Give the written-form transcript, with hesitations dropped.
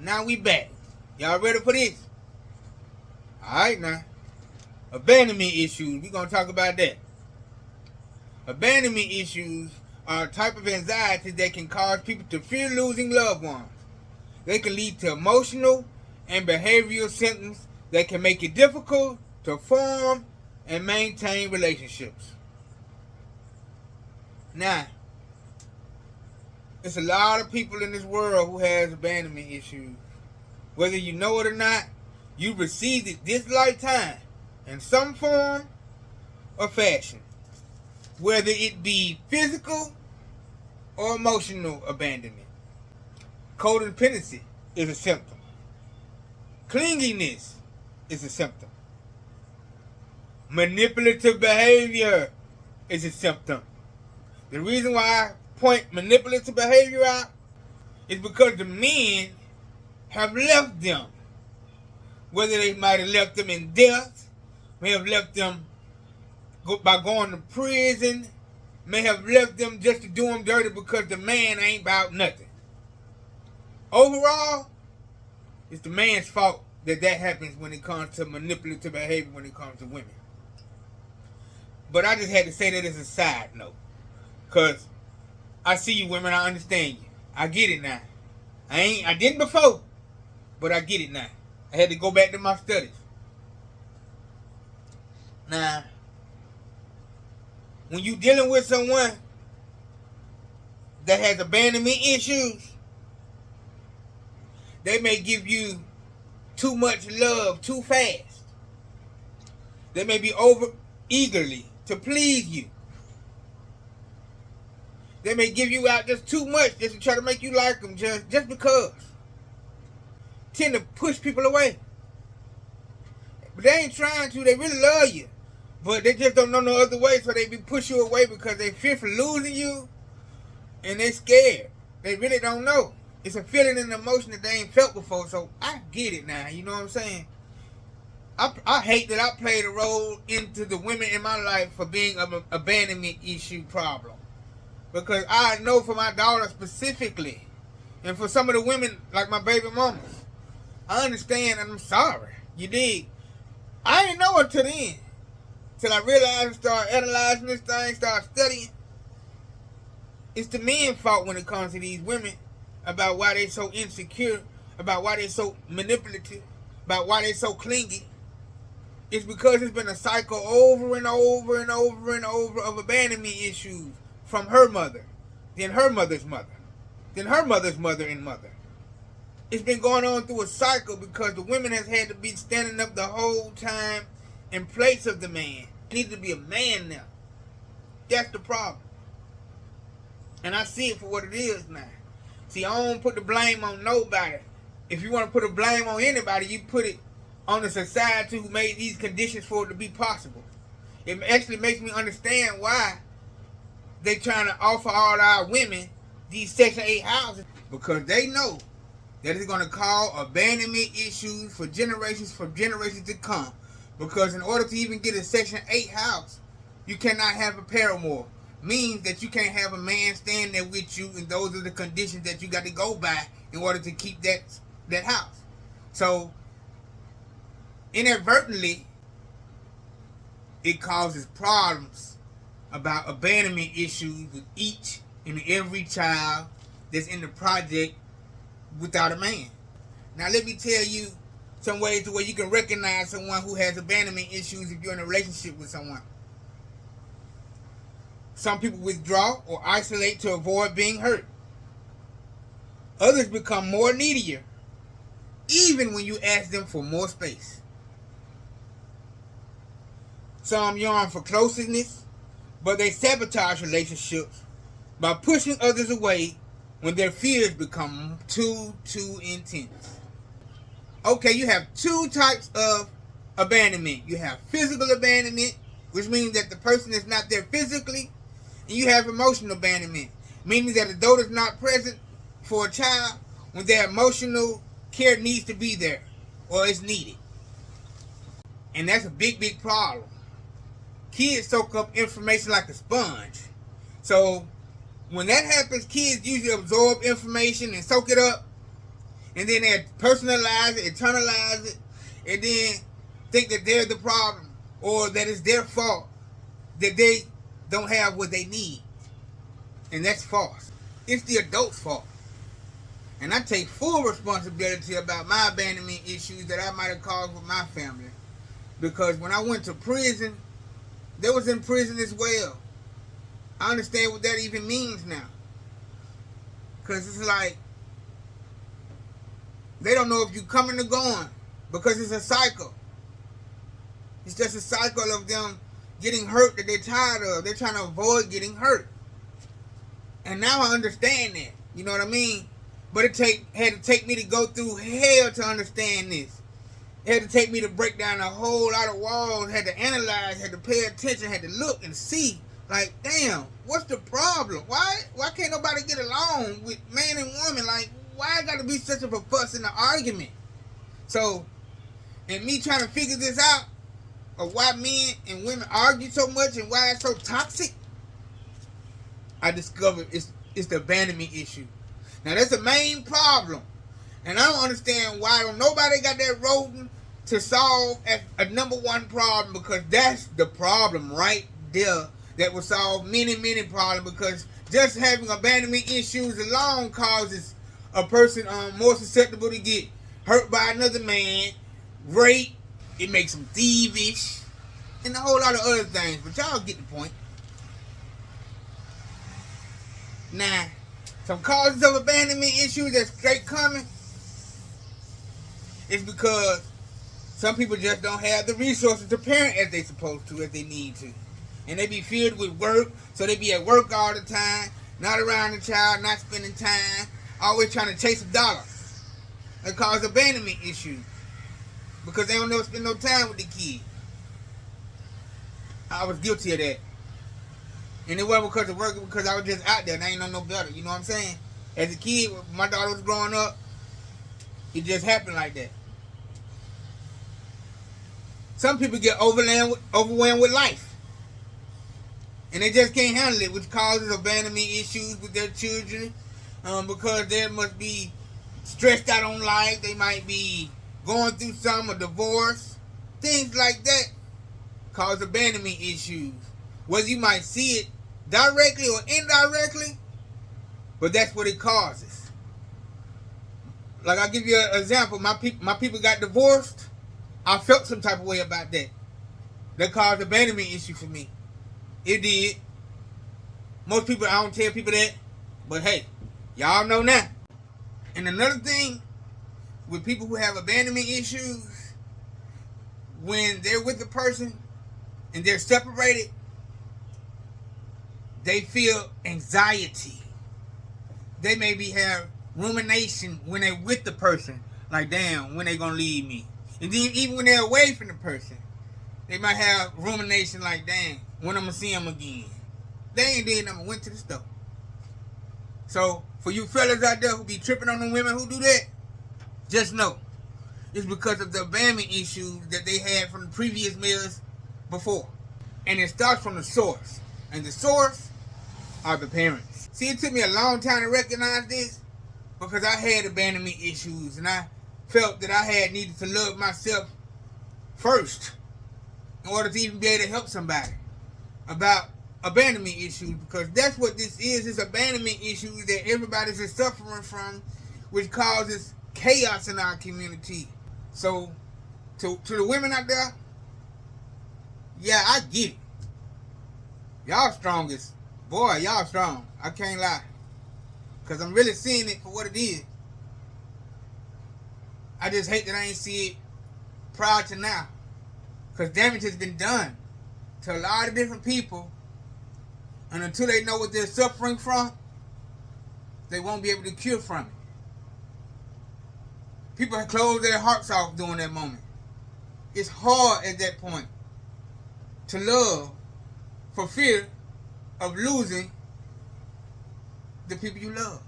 Now we back. Y'all ready for this? Alright now. Abandonment issues. We're going to talk about that. Abandonment issues are a type of anxiety that can cause people to fear losing loved ones. They can lead to emotional and behavioral symptoms that can make it difficult to form and maintain relationships. Now, there's a lot of people in this world who has abandonment issues. Whether you know it or not, you received it this lifetime in some form or fashion. Whether it be physical or emotional abandonment. Codependency is a symptom. Clinginess is a symptom. Manipulative behavior is a symptom. The reason why I point manipulative behavior out is because the men have left them. Whether they might have left them in death, may have left them by going to prison, may have left them just to do them dirty because the man ain't about nothing. Overall, it's the man's fault that happens when it comes to manipulative behavior when it comes to women. But I just had to say that as a side note. Because I see you women, I understand you. I get it now. I didn't before, but I get it now. I had to go back to my studies. Now, when you dealing with someone that has abandonment issues, they may give you too much love too fast. They may be over eagerly to please you. They may give you out just too much just to try to make you like them just because. Tend to push people away. But they ain't trying to. They really love you. But they just don't know no other way, so they be push you away because they fear for losing you and they scared. They really don't know. It's a feeling and emotion that they ain't felt before, so I get it now. You know what I'm saying? I hate that I played a role into the women in my life for being an abandonment issue problem. Because I know for my daughter specifically, and for some of the women like my baby mamas, I understand and I'm sorry. You dig? I didn't know until then. Till I realized and started analyzing this thing, started studying. It's the men's fault when it comes to these women about why they so insecure, about why they so manipulative, about why they so clingy. It's because it's been a cycle over and over and over and over of abandonment issues from her mother, then her mother's mother, then her mother's mother and mother. It's been going on through a cycle because the women has had to be standing up the whole time in place of the man. It needs to be a man now. That's the problem. And I see it for what it is now. See, I don't put the blame on nobody. If you want to put a blame on anybody, you put it on the society who made these conditions for it to be possible. It actually makes me understand why they trying to offer all our women these Section 8 houses. Because they know that it's going to cause abandonment issues for generations to come. Because in order to even get a Section 8 house, you cannot have a paramour. Means that you can't have a man stand there with you, and those are the conditions that you got to go by in order to keep that house. So, inadvertently, it causes problems about abandonment issues with each and every child that's in the project without a man. Now, let me tell you some ways to where you can recognize someone who has abandonment issues if you're in a relationship with someone. Some people withdraw or isolate to avoid being hurt. Others become more needier, even when you ask them for more space. Some yearn for closeness, but they sabotage relationships by pushing others away when their fears become too intense. Okay, you have two types of abandonment. You have physical abandonment, which means that the person is not there physically. And you have emotional abandonment, meaning that adult is not present for a child when their emotional care needs to be there or is needed. And that's a big problem. Kids soak up information like a sponge. So when that happens, kids usually absorb information and soak it up. And then they personalize it, internalize it, and then think that they're the problem or that it's their fault that they don't have what they need. And that's false. It's the adult's fault. And I take full responsibility about my abandonment issues that I might have caused with my family. Because when I went to prison, they was in prison as well. I understand what that even means now. Because it's like, they don't know if you coming or going. Because it's a cycle. It's just a cycle of them getting hurt that they're tired of. They're trying to avoid getting hurt. And now I understand that. You know what I mean? But it had to take me to go through hell to understand this. It had to take me to break down a whole lot of walls, had to analyze, had to pay attention, had to look and see. Like, damn, what's the problem? Why can't nobody get along with man and woman? Like, why it got to be such of a fuss in the argument? So, in me trying to figure this out, of why men and women argue so much and why it's so toxic, I discovered it's the abandonment issue. Now, that's the main problem. And I don't understand why don't nobody got that rodent to solve as a number one problem, because that's the problem right there that will solve many, many problems, because just having abandonment issues alone causes a person more susceptible to get hurt by another man, rape, it makes them thievish, and a whole lot of other things. But y'all get the point. Now, some causes of abandonment issues that's straight coming is because some people just don't have the resources to parent as they supposed to, as they need to. And they be filled with work, so they be at work all the time, not around the child, not spending time, always trying to chase a dollar. That cause abandonment issues because they don't never spend no time with the kid. I was guilty of that. And it wasn't because of work, because I was just out there and I ain't know no better. You know what I'm saying? As a kid, when my daughter was growing up, it just happened like that. Some people get overwhelmed with life. And they just can't handle it, which causes abandonment issues with their children. Because they must be stressed out on life. They might be going through a divorce. Things like that cause abandonment issues. Whether you might see it directly or indirectly, but that's what it causes. Like, I'll give you an example. My people got divorced. I felt some type of way about that. That caused abandonment issue for me. It did. Most people, I don't tell people that, but hey, y'all know now. And another thing with people who have abandonment issues, when they're with the person and they're separated, they feel anxiety. They maybe have rumination when they're with the person, like, damn, when they gonna leave me? And then even when they're away from the person, they might have rumination like, damn, when I'm gonna see them again? They ain't did nothing, went to the store. So for you fellas out there who be tripping on the women who do that, just know it's because of the abandonment issues that they had from the previous males before. And it starts from the source. And the source are the parents. See, it took me a long time to recognize this because I had abandonment issues and I felt that I had needed to love myself first in order to even be able to help somebody about abandonment issues, because that's what this is. It's abandonment issues that everybody's just suffering from, which causes chaos in our community. So to the women out there, yeah, I get it. Y'all strongest. Boy, y'all strong. I can't lie. Because I'm really seeing it for what it is. I just hate that I ain't see it prior to now. Because damage has been done to a lot of different people. And until they know what they're suffering from, they won't be able to cure from it. People have closed their hearts off during that moment. It's hard at that point to love for fear of losing the people you love.